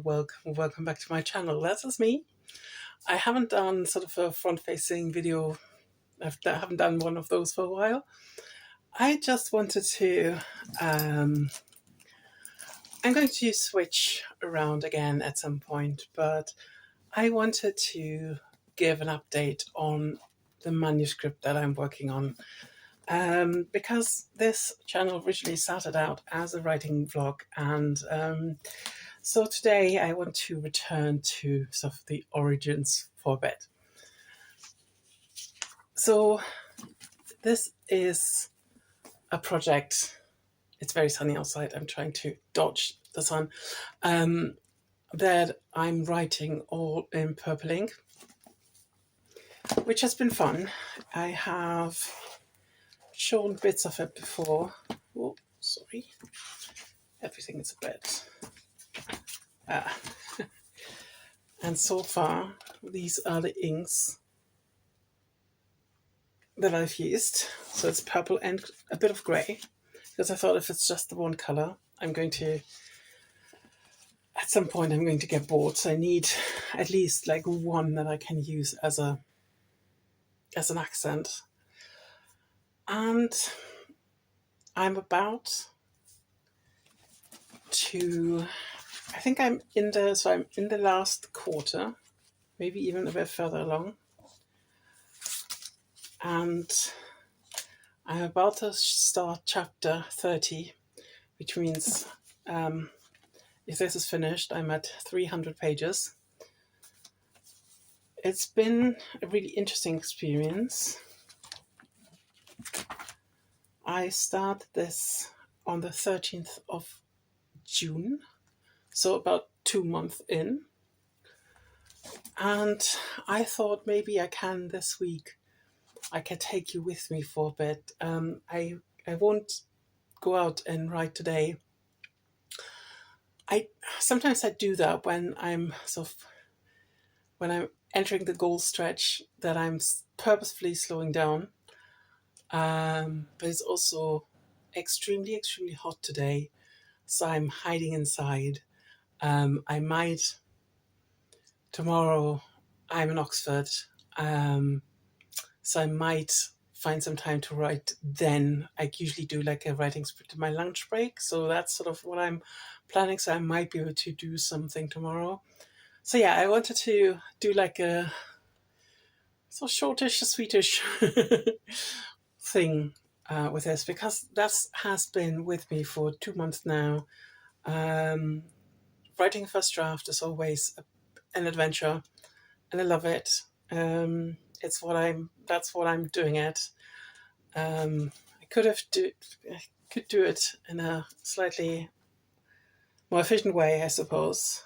and welcome back to my channel. That is me. I haven't done sort of a front-facing video. I haven't done one of those for a while. I just wanted to, I'm going to switch around again at some point, but I wanted to give an update on the manuscript that I'm working on. Because this channel originally started out as a writing vlog, and so today I want to return to sort of the origins for a bit. So this is a project. It's very sunny outside. I'm trying to dodge the sun. That I'm writing all in purple ink, which has been fun. I have shown bits of it before. Oh, sorry. Everything is a bit. And so far, these are the inks that I've used. So it's purple and a bit of grey, because I thought if it's just the one color, at some point I'm going to get bored. So I need at least like one that I can use as an accent. And I'm about to, I think I'm in the last quarter, maybe even a bit further along. And I'm about to start chapter 30, which means if this is finished, I'm at 300 pages. It's been a really interesting experience. I started this on the 13th of June, so about 2 months in. And I thought maybe I can this week, I can take you with me for a bit. I won't go out and write today. Sometimes I do that when I'm entering the goal stretch, that I'm purposefully slowing down. But it's also extremely, extremely hot today, so I'm hiding inside. I might tomorrow. I'm in Oxford, so I might find some time to write then. I usually do like a writing sprint in my lunch break, so that's sort of what I'm planning. So I might be able to do something tomorrow. So yeah, I wanted to do like a so shortish, sweetish thing with this, because that has been with me for 2 months now. Writing a first draft is always an adventure, and I love it. That's what I'm doing it. I could do it in a slightly more efficient way, I suppose.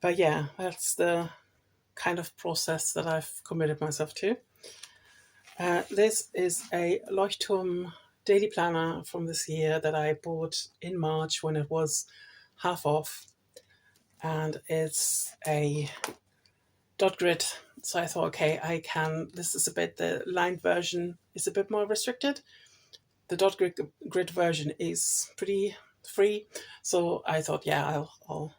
But yeah, that's the kind of process that I've committed myself to. This is a Leuchtturm daily planner from this year that I bought in March when it was half off. And it's a dot grid. So I thought, okay, the lined version is a bit more restricted. The dot grid version is pretty free. So I thought, yeah, I'll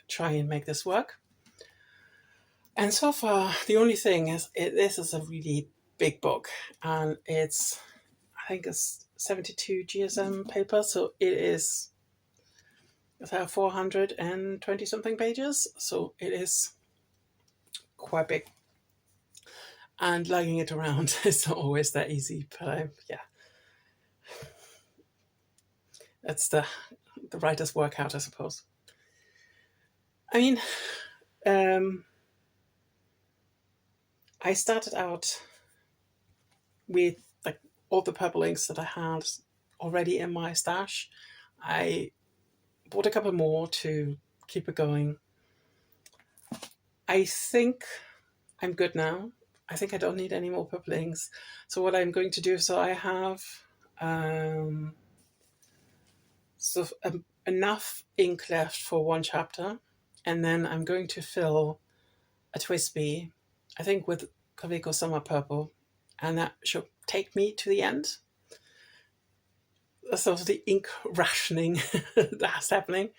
try and make this work. And so far, the only thing is, this is a really big book, and I think it's 72 GSM paper, so it is 420 something pages, so it is quite big. And lugging it around is not always that easy, but yeah, that's the writer's workout, I suppose. I mean, I started out with like all the purple inks that I had already in my stash. I bought a couple more to keep it going. I think I'm good now. I think I don't need any more purple inks. So what I'm going to do, so I have enough ink left for one chapter, and then I'm going to fill a Twisby, I think with Kaweco Summer Purple, and that should take me to the end. sort of the ink rationing that's happening.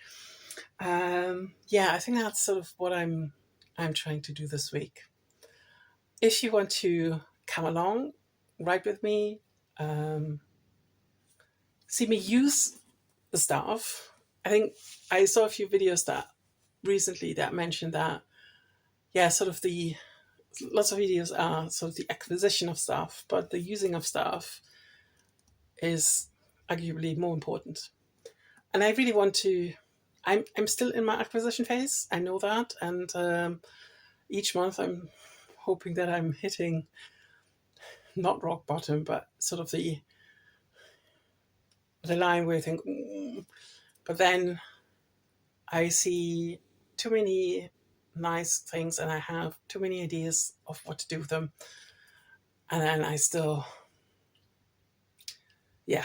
Yeah, I think that's sort of what I'm trying to do this week. If you want to come along, write with me, um, see me use the stuff. I think I saw a few videos that recently that mentioned that, yeah, sort of the lots of videos are sort of the acquisition of stuff, but the using of stuff is arguably more important. And I really want to. I'm still in my acquisition phase. I know that, and each month I'm hoping that I'm hitting not rock bottom, but sort of the line where I think, but then I see too many nice things and I have too many ideas of what to do with them. And then I still, yeah,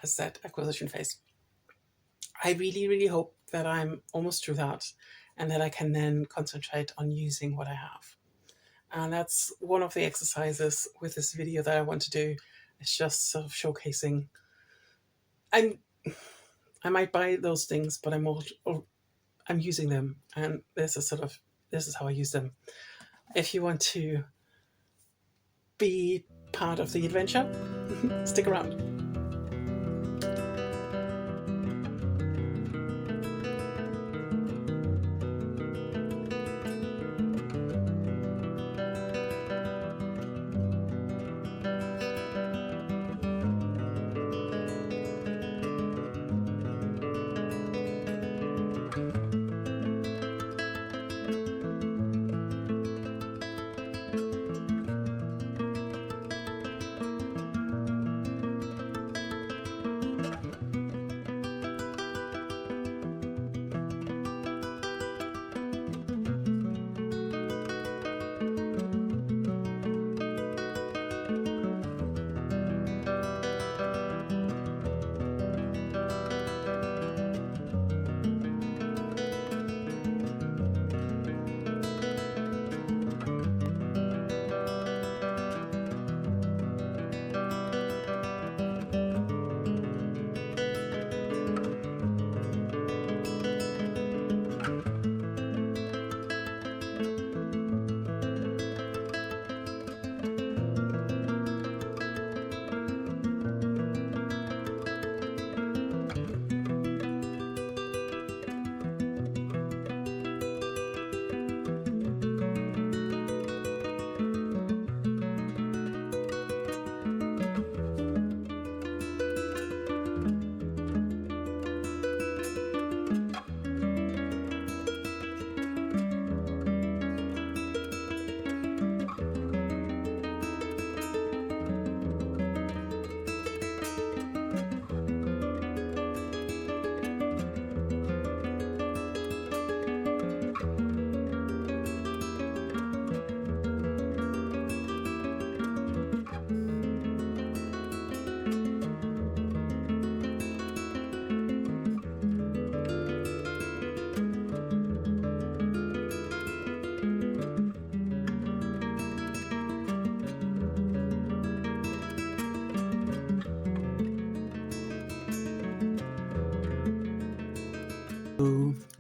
as that acquisition phase. I really, really hope that I'm almost through that and that I can then concentrate on using what I have. And that's one of the exercises with this video that I want to do. It's just sort of showcasing. I might buy those things, but I'm using them, and this is how I use them. If you want to be part of the adventure, stick around.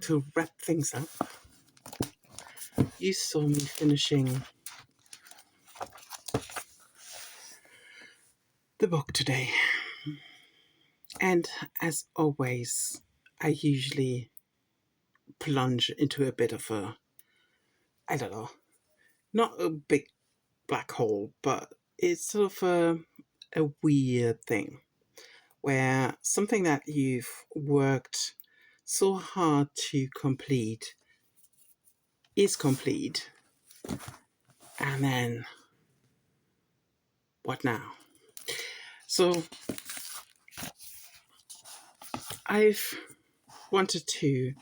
To wrap things up, you saw me finishing the book today. And as always, I usually plunge into a bit of I don't know, not a big black hole, but it's sort of a weird thing where something that you've worked so hard to complete is complete, and then what now? So I've wanted to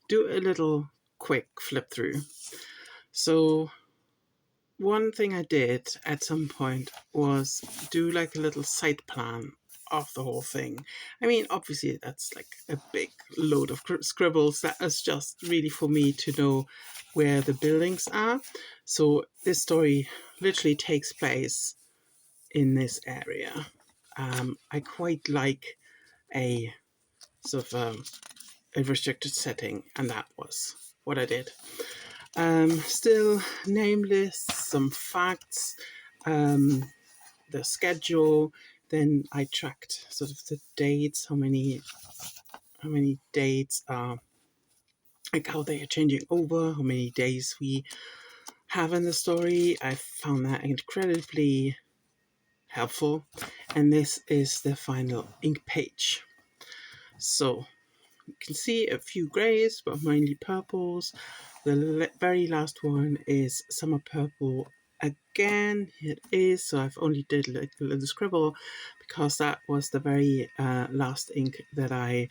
do a little quick flip through. So one thing I did at some point was do like a little site plan of the whole thing. I mean, obviously that's like a big load of scribbles. That is just really for me to know where the buildings are. So this story literally takes place in this area. I quite like a sort of a restricted setting, and that was what I did. Still name lists, some facts, the schedule. Then I tracked sort of the dates, how many dates are, like how they are changing over, how many days we have in the story. I found that incredibly helpful. And this is the final ink page. So you can see a few grays, but mainly purples. The very last one is summer purple again. Here it is. So I've only did like a little scribble because that was the very last ink that I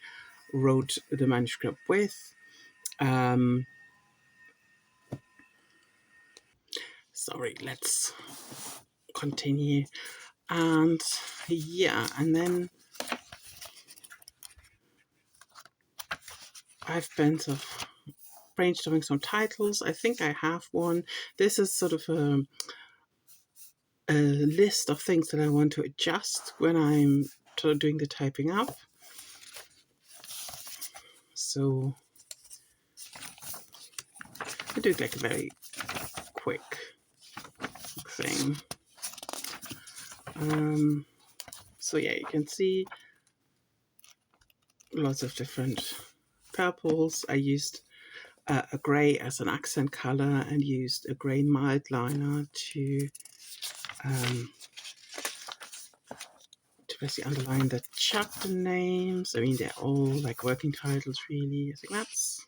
wrote the manuscript with. Sorry, let's continue. And yeah, and then I've been sort of brainstorming some titles. I think I have one. This is sort of a list of things that I want to adjust when I'm doing the typing up. So I do it like a very quick thing. So yeah, you can see lots of different purples. I used a grey as an accent color and used a grey mild liner to basically underline the chapter names. I mean, they're all like working titles, really. I think that's,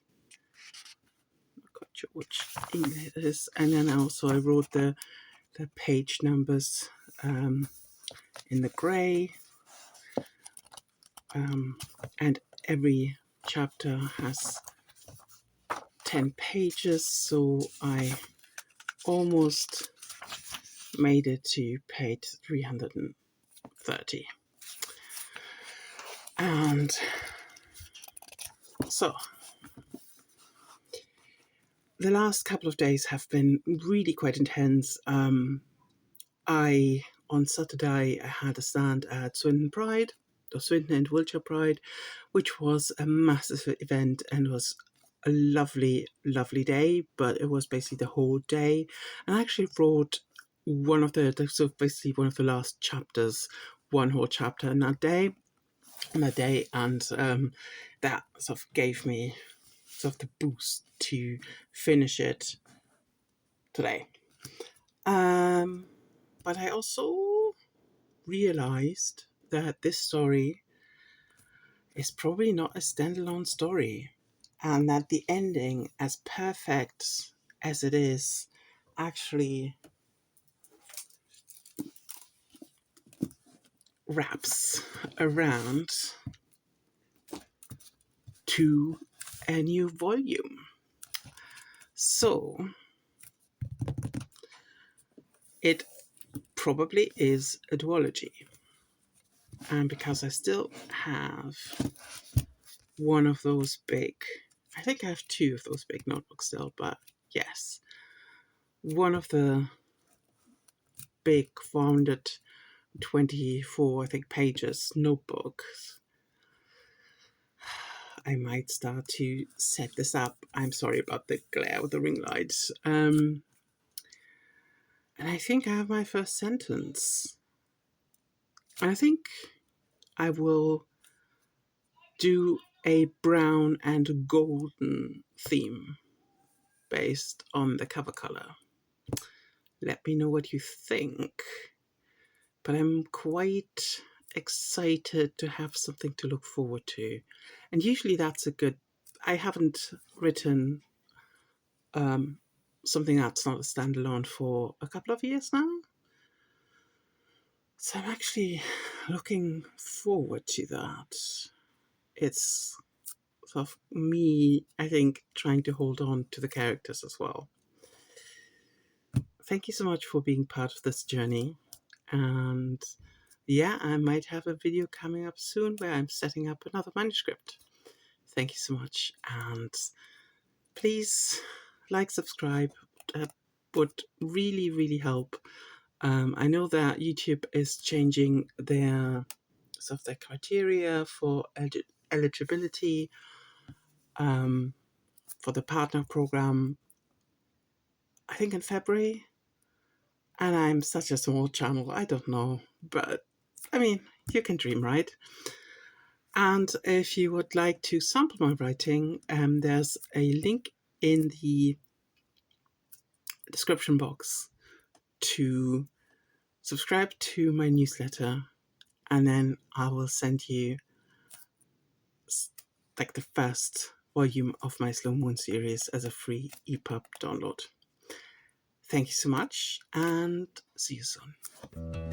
I'm not sure which ink it is. And then also I wrote the page numbers in the grey. And every chapter has 10 pages, so I almost made it to page 330. And so the last couple of days have been really quite intense. On Saturday, I had a stand at Swindon Pride, or Swindon and Wiltshire Pride, which was a massive event and was a lovely, lovely day, but it was basically the whole day. And I actually wrote one of the last chapters, one whole chapter on that day, and that sort of gave me sort of the boost to finish it today. But I also realized that this story is probably not a standalone story, and that the ending, as perfect as it is, actually wraps around to a new volume. So it probably is a duology. And because I still have one of those big, I think I have two of those big notebooks still, but yes, one of the big 424, I think, pages notebooks, I might start to set this up. I'm sorry about the glare with the ring lights. And I think I have my first sentence. I think I will do a brown and golden theme based on the cover color. Let me know what you think. But I'm quite excited to have something to look forward to. And usually that's a good... I haven't written something that's not a standalone for a couple of years now. So I'm actually looking forward to that. It's sort of me, I think, trying to hold on to the characters as well. Thank you so much for being part of this journey. And yeah, I might have a video coming up soon where I'm setting up another manuscript. Thank you so much. And please like, subscribe. That would really, really help. I know that YouTube is changing their of the criteria for eligibility for the partner program, I think in February. And I'm such a small channel, I don't know, but I mean, you can dream, right? And if you would like to sample my writing, there's a link in the description box to subscribe to my newsletter, and then I will send you like the first volume of my Slow Moon series as a free EPUB download. Thank you so much, and see you soon.